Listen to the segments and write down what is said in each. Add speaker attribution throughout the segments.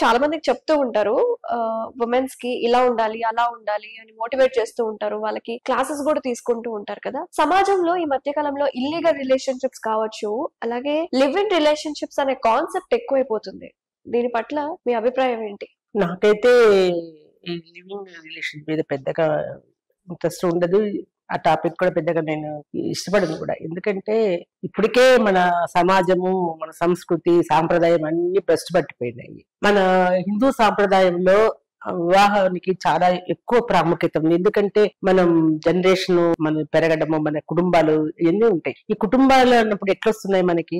Speaker 1: చాలా మందికి చెప్తూ ఉంటారు ఉమెన్స్ కి ఇలా ఉండాలి అలా ఉండాలి అని మోటివేట్ చేస్తూ ఉంటారు. వాళ్ళకి క్లాసెస్ కూడా తీసుకుంటూ ఉంటారు కదా. సమాజంలో ఈ మధ్య కాలంలో ఇల్లీగల్ రిలేషన్షిప్స్ కావచ్చు, అలాగే లివ్ ఇన్ రిలేషన్షిప్స్ అనే కాన్సెప్ట్ ఎక్కువైపోతుంది. దీని పట్ల మీ అభిప్రాయం ఏంటి?
Speaker 2: నాకైతే ఈ లివింగ్ రిలేషన్ మీద పెద్దగా ఇంట్రెస్ట్ ఉండదు. ఆ టాపిక్ కూడా పెద్దగా నేను ఇష్టపడను కూడా. ఎందుకంటే ఇప్పటికే మన సమాజము, మన సంస్కృతి, సాంప్రదాయం అన్ని భ్రష్టు పట్టిపోయినాయి. మన హిందూ సాంప్రదాయంలో వివాహానికి చాలా ఎక్కువ ప్రాముఖ్యత ఉంది. ఎందుకంటే మనం జనరేషన్, మన పెరగడము, మన కుటుంబాలు ఇవన్నీ ఉంటాయి. ఈ కుటుంబాలు అన్నప్పుడు ఎట్లొస్తున్నాయి మనకి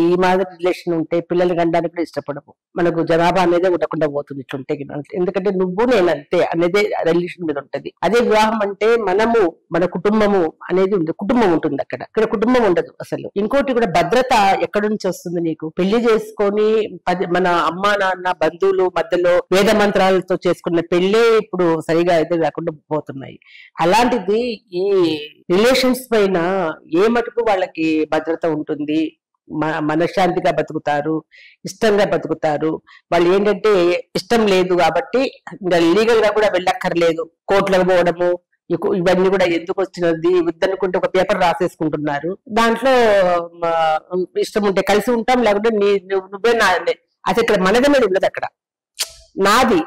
Speaker 2: ఈ మాదిరి రిలేషన్ ఉంటే పిల్లలు కనడానికి కూడా ఇష్టపడము. మనకు జనాభా అనేది ఉండకుండా పోతుంది ఇట్లుంటే. ఎందుకంటే నువ్వు నేను అంతే అనేది రిలేషన్ మీద ఉంటది. అదే వివాహం అంటే మనము, మన కుటుంబము అనేది ఉంది. కుటుంబం ఉంటుంది అక్కడ. ఇక్కడ కుటుంబం ఉండదు అసలు. ఇంకోటి కూడా భద్రత ఎక్కడి నుంచి వస్తుంది నీకు? పెళ్లి చేసుకొని మన అమ్మా నాన్న బంధువులు మధ్యలో వేద మంత్రాలతో చేసుకున్న పెళ్ళే ఇప్పుడు సరిగా అయితే లేకుండా పోతున్నాయి. అలాంటిది ఈ రిలేషన్స్ పైన ఏ మటుకు వాళ్ళకి భద్రత ఉంటుంది? మనశ్శాంతిగా బతుకుతారు, ఇష్టంగా బతుకుతారు. వాళ్ళు ఏంటంటే ఇష్టం లేదు కాబట్టి లీగల్ గా కూడా వెళ్ళక్కర్లేదు, కోర్టులకు పోవడము ఇవన్నీ కూడా ఎందుకు వచ్చినది వద్దనుకుంటే ఒక పేపర్ రాసేసుకుంటున్నారు. దాంట్లో ఇష్టం ఉంటే కలిసి ఉంటాం, లేకుంటే నువ్వే నాదే. అసలు ఇక్కడ మనది మీద ఉండదు, అక్కడ నాది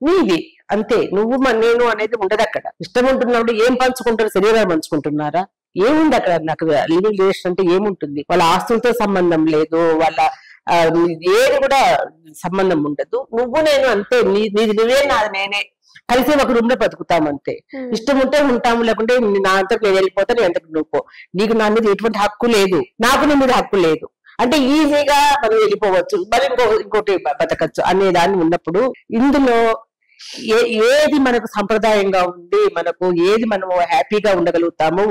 Speaker 2: నీది అంతే, నువ్వు నేను అనేది ఉండదు అక్కడ. ఇష్టం ఉంటున్నప్పుడు ఏం పంచుకుంటారు? శరీరాలు పంచుకుంటున్నారా? ఏముంది అక్కడ? నాకు లివింగ్ రిలేషన్ అంటే ఏముంటుంది? వాళ్ళ ఆస్తులతో సంబంధం లేదు, వాళ్ళ ఏది కూడా సంబంధం ఉండదు. నువ్వు నేను అంతే, నీది నువ్వే, నాది నేనే, కలిసి ఒక రూమ్ లో బతుకుతామంతే. ఇష్టం ఉంటే ఉంటాము, లేకుంటే నా అంతకు నేను వెళ్ళిపోతా, నీ అంతకు నువ్వు. నీకు నా మీద ఎటువంటి హక్కు లేదు, నాకు నీ మీద హక్కు లేదు. అంటే ఈజీగా మనం వెళ్ళిపోవచ్చు, మరి ఇంకోటి బతకచ్చు అనే దాన్ని ఉన్నప్పుడు ఇందులో ఏది మనకు సంప్రదాయంగా ఉంది, మనకు ఏది మనము హ్యాపీగా ఉండగలుగుతాము,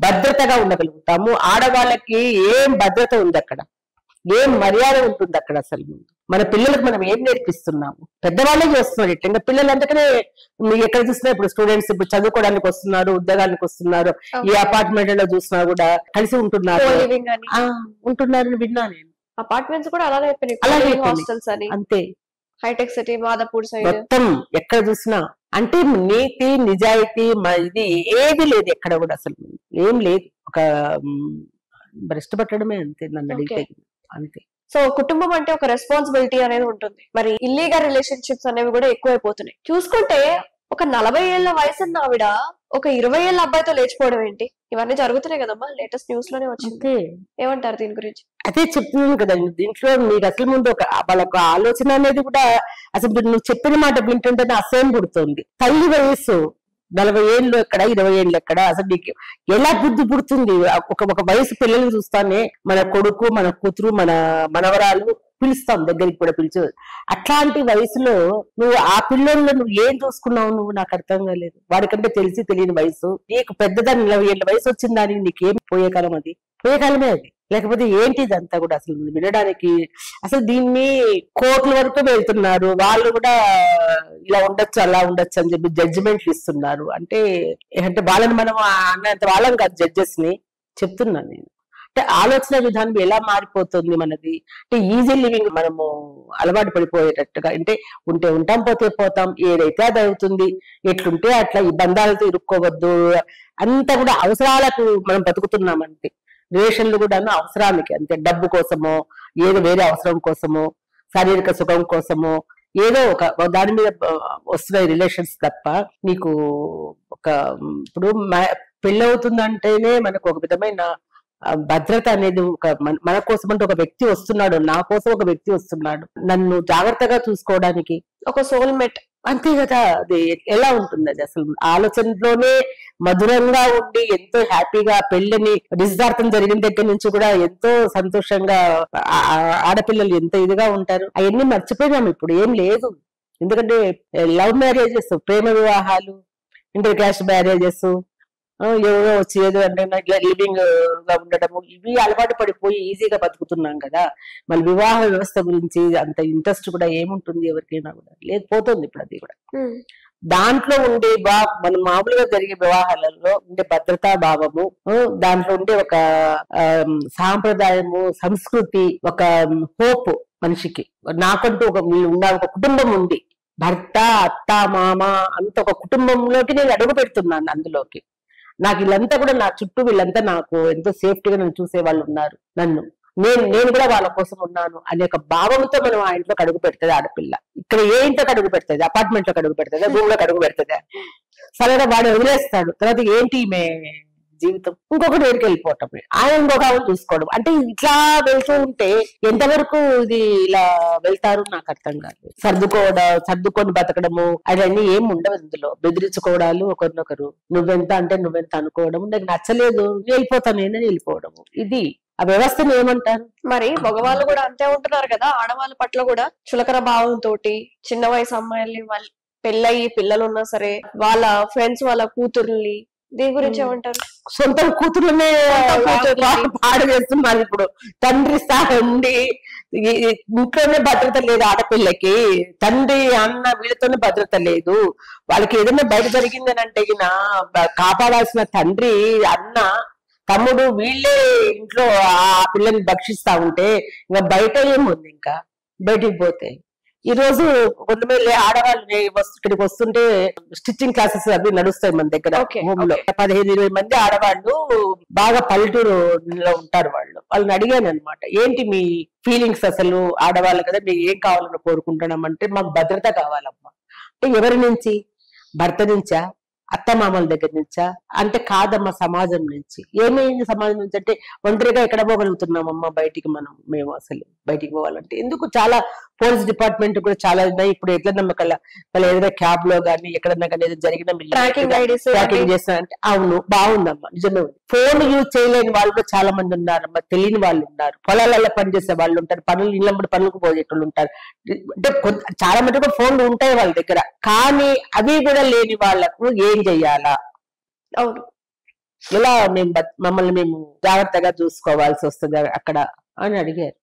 Speaker 2: భద్రతగా ఉండగలుగుతాము? ఆడవాళ్ళకి ఏం భద్రత ఉంది అక్కడ? ఏం మర్యాద ఉంటుంది అక్కడ? అసలు మన పిల్లలకు మనం ఏం నేర్పిస్తున్నాము? పెద్దవాళ్ళే చేస్తున్నారు ఇట్లా. ఇంకా పిల్లలు అందుకనే మీరు ఎక్కడ చూసినా ఇప్పుడు స్టూడెంట్స్ ఇప్పుడు చదువుకోవడానికి వస్తున్నారు, ఉద్యోగానికి వస్తున్నారు. ఈ అపార్ట్మెంట్ లో చూసినా కూడా కలిసి ఉంటున్నారు విన్నా నేను.
Speaker 1: అపార్ట్మెంట్స్ కూడా అలాగే హాస్టల్స్ అని అంతే. హైటెక్ సిటీ, మాదాపూర్ సైడ్
Speaker 2: మొత్తం ఎక్కడ చూసినా అంటే నీతి నిజాయితీ ఇది ఏది లేదు ఎక్కడ కూడా, అసలు ఏం లేదు. ఒక భ్రష్టు పట్టడమే అంతే నన్ను అడిగితే, అంతే.
Speaker 1: సో కుటుంబం అంటే ఒక రెస్పాన్సిబిలిటీ అనేది ఉంటుంది. మరి ఇల్లీగల్ రిలేషన్షిప్స్ అనేవి కూడా ఎక్కువైపోతున్నాయి. చూసుకుంటే ఒక 40 ఏళ్ల వయసు ఉన్న ఆవిడ ఒక 20 ఏళ్ల అబ్బాయితో లేచిపోవడం ఏంటి? ఇవన్నీ జరుగుతున్నాయి కదమ్మా, లేటెస్ట్ న్యూస్ లోనే వచ్చింది. ఏమంటారు దీని గురించి?
Speaker 2: అదే చెప్తున్నాను కదా, దీంట్లో మీకు అసలు ముందు వాళ్ళకు ఆలోచన అనేది కూడా అసలు నువ్వు చెప్పిన మాట వింటుంటేనే అసహ్యం పుడుతుంది. తల్లి వయస్సు 40 ఏళ్ళు ఎక్కడ, 20 ఏళ్ళు ఎక్కడ? అసలు నీకు ఎలా బుద్ధి పుడుతుంది? ఒక వయసు పిల్లల్ని చూస్తానే మన కొడుకు, మన కూతురు, మన మనవరాలు పిలుస్తాం, దగ్గరికి కూడా పిలిచి. అట్లాంటి వయసులో నువ్వు ఆ పిల్లల్లో నువ్వు ఏం చూసుకున్నావు? నువ్వు నాకు అర్థం కాలేదు. వాడికంటే తెలిసి తెలియని వయసు, నీకు పెద్దదాన్ని 40 ఏళ్ళ వయసు వచ్చిందని నీకేం పోయే కాలం? అది పోయే కాలమే అది. లేకపోతే ఏంటి ఇదంతా కూడా అసలు వినడానికి? అసలు దీన్ని కోర్టుల వరకు వెళ్తున్నారు వాళ్ళు కూడా. ఇలా ఉండొచ్చు, అలా ఉండొచ్చు అని చెప్పి జడ్జిమెంట్లు ఇస్తున్నారు. అంటే వాళ్ళని మనం అన్నంత వాళ్ళం కాదు, జడ్జెస్ ని చెప్తున్నాను నేను. అంటే ఆలోచన విధానం ఎలా మారిపోతుంది మనది. అంటే ఈజీ లివింగ్ మనము అలవాటు పడిపోయేటట్టుగా, అంటే ఉంటే ఉంటాం, పోతే పోతాం, ఏదైతే అది అవుతుంది, ఎట్లుంటే అట్లా, ఈ బంధాలతో ఇరుక్కోవద్దు. అంతా కూడా అవసరాలకు మనం బతుకుతున్నామంటే, రిలేషన్లు కూడా అవసరానికి, అంతే. డబ్బు కోసమో, ఏదో వేరే అవసరం కోసమో, శారీరక సుఖం కోసమో, ఏదో ఒక దాని మీద వస్తున్నాయి రిలేషన్స్ తప్ప నీకు ఒక ఇప్పుడు పెళ్ళి అవుతుందంటేనే మనకు ఒక విధమైన భద్రత అనేది, ఒక మన కోసం అంటే ఒక వ్యక్తి వస్తున్నాడు, నా కోసం ఒక వ్యక్తి వస్తున్నాడు, నన్ను జాగ్రత్తగా చూసుకోవడానికి
Speaker 1: ఒక సోల్మేట్,
Speaker 2: అంతే కదా. అది ఎలా ఉంటుంది? అది అసలు ఆలోచనలోనే మధురంగా ఉండి ఎంతో హ్యాపీగా పెళ్లిని నిశ్చితార్థం జరిగిన దగ్గర నుంచి కూడా ఎంతో సంతోషంగా ఆడపిల్లలు ఎంత ఇదిగా ఉంటారు. అవన్నీ మర్చిపోయినాం ఇప్పుడు, ఏం లేదు. ఎందుకంటే లవ్ మ్యారేజెస్, ప్రేమ వివాహాలు, ఇంటర్ క్యాస్ట్ మ్యారేజెస్, ఎవరో వచ్చి ఏదో అంటే లివింగ్ గా ఉండడము, ఇవి అలవాటు పడిపోయి ఈజీగా బతుకుతున్నాం కదా. మళ్ళీ వివాహ వ్యవస్థ గురించి అంత ఇంట్రెస్ట్ కూడా ఏముంటుంది ఎవరికైనా కూడా లేదు, పోతుంది ఇప్పుడు అది కూడా. దాంట్లో ఉండే మన మామూలుగా జరిగే వివాహాలలో ఉండే భద్రతా భావము, దాంట్లో ఉండే ఒక సాంప్రదాయము, సంస్కృతి, ఒక హోప్, మనిషికి. నాకంటూ ఒక కుటుంబం ఉంది, భర్త, అత్త, మామ అంత ఒక కుటుంబంలోకి నేను అడుగు పెడుతున్నాను. అందులోకి నాకు వీళ్ళంతా కూడా నా చుట్టూ వీళ్ళంతా నాకు ఎంతో సేఫ్టీగా నన్ను చూసే వాళ్ళు ఉన్నారు, నేను కూడా వాళ్ళ కోసం ఉన్నాను అనే ఒక భావంతో మనం ఆ ఇంట్లోకి అడుగు పెడుతుంది ఆడపిల్ల. ఇక్కడ ఏ ఇంట్లోకి అడుగు పెడుతుంది? అపార్ట్మెంట్ లోకి అడుగు పెడుతుందా, రూమ్ లోకి అడుగు పెడుతుందా? సరేనా, వాడు వదిలేస్తాడు. తర్వాత ఏంటి ఈమె జీవితం? ఇంకొకటి ఊరికి వెళ్ళిపోవటం, ఆయన ఇంకొక ఆవిడ చూసుకోవడం. అంటే ఇట్లా వెళ్తూ ఉంటే ఎంతవరకు ఇది ఇలా వెళ్తారు నాకు అర్థం కాదు. సర్దుకొని బతకడము అవన్నీ ఏం ఉండవు ఇందులో. బెదిరించుకోవడాలు ఒకరినొకరు, నువ్వెంత అంటే నువ్వెంత అనుకోవడం, నాకు నచ్చలేదు వెళ్ళిపోతాను నేనని వెళ్ళిపోవడము. ఇది ఆ వ్యవస్థను ఏమంటారు?
Speaker 1: మరి మగవాళ్ళు కూడా అంతే ఉంటున్నారు కదా, ఆడవాళ్ళ పట్ల కూడా చులకన భావంతో చిన్న వయసు అమ్మాయిల్ని, వాళ్ళు పెళ్ళయి పిల్లలు ఉన్నా సరే వాళ్ళ ఫ్రెండ్స్ వాళ్ళ కూతుర్ని, దీని గురించి ఏమంటారు?
Speaker 2: సొంత కూతురునే పాడు చేస్తున్నారు ఇప్పుడు. తండ్రి స్థాయి ఉండి ఇంట్లోనే భద్రత లేదు ఆడపిల్లకి, తండ్రి అన్న వీళ్ళతోనే భద్రత లేదు. వాళ్ళకి ఏదైనా బయట జరిగిందని అంటే కాపాడాల్సిన తండ్రి, అన్న, తమ్ముడు వీళ్ళే ఇంట్లో ఆ పిల్లని భక్షిస్తా ఉంటే ఇంకా బయట ఏముంది? ఇంకా బయటికి పోతే ఈ రోజు కొంతమంది ఆడవాళ్ళు ఇక్కడికి వస్తుంటే స్టిచ్చింగ్ క్లాసెస్ అవి నడుస్తాయి మన దగ్గర. హోమ్ లో 15-20 మంది ఆడవాళ్ళు బాగా పల్లెటూరులో ఉంటారు. వాళ్ళని అడిగాను అనమాట, ఏంటి మీ ఫీలింగ్స్ అసలు ఆడవాళ్ళు కదా, మీకు ఏం కావాలని కోరుకుంటున్నామంటే మాకు భద్రత కావాలమ్మా. అంటే ఎవరి నుంచి? భర్త నుంచా, అత్తమామల దగ్గర నుంచా అంటే కాదమ్మా, సమాజం నుంచి. ఏమైంది సమాజం నుంచి అంటే ఒంటరిగా ఎక్కడ పోగలుగుతున్నామమ్మా బయటికి మేము అసలు బయటికి పోవాలంటే ఎందుకు? చాలా పోలీస్ డిపార్ట్మెంట్ కూడా చాలా ఉన్నాయి ఇప్పుడు. ఎట్లా నమ్మకాల వాళ్ళు ఏదైనా క్యాబ్ లో గానీ ఎక్కడన్నా కానీ ఏదైనా జరిగిన ట్రాకింగ్ చేస్తారంటే అవును బాగుందమ్మా, నిజమే ఉంది. ఫోన్ యూజ్ చేయలేని వాళ్ళు కూడా చాలా మంది ఉన్నారమ్మా, తెలియని వాళ్ళు ఉన్నారు, పొలాలలో పనిచేసే వాళ్ళు ఉంటారు, ఇళ్ళమ్మడి పనులకు పోయేటోళ్ళు ఉంటారు. అంటే చాలా మంది కూడా ఫోన్లు ఉంటాయి వాళ్ళ దగ్గర, కానీ అవి కూడా లేని వాళ్ళకు ఏం చెయ్యాలా?
Speaker 1: అవును,
Speaker 2: ఇలా మమ్మల్ని మేము జాగ్రత్తగా చూసుకోవాల్సి వస్తుంది అక్కడ అని అడిగారు.